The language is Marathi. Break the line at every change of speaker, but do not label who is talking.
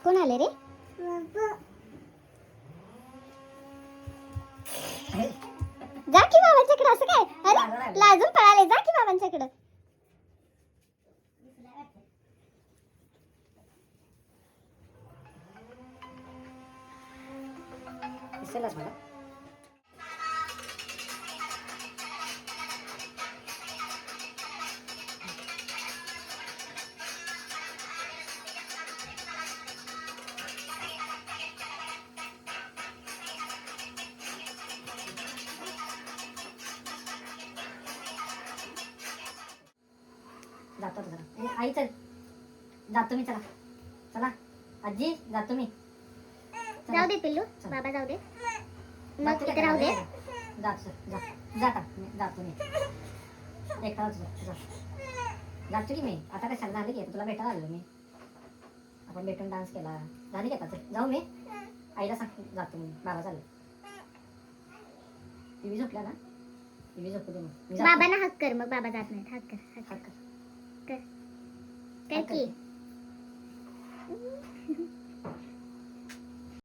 कोण आले रे? जा की बाबांच्याकडे. असं काय? अरे लाजून पळाले. जा की बाबांच्याकडे.
जातो जरा. आई चल, जातो मी. चला चला आजी, जातो मी.
जाऊ दे पिल्लू, बाबा जाऊ दे. मग तिथे राहू दे.
जातो मी एकटाच. जातो की मी. आता काय झालं की तुला भेटायला आलो मी. आपण भेटून डान्स केला. झाली की आता जाऊ मी. आईला सांग जातो मी. बाबा चाललो. टीव्ही झोपला ना. टीव्ही झोपू दे मग.
बाबांना हक कर. मग बाबा जात नाहीत. हक कर.
हक्क
कर. कर की.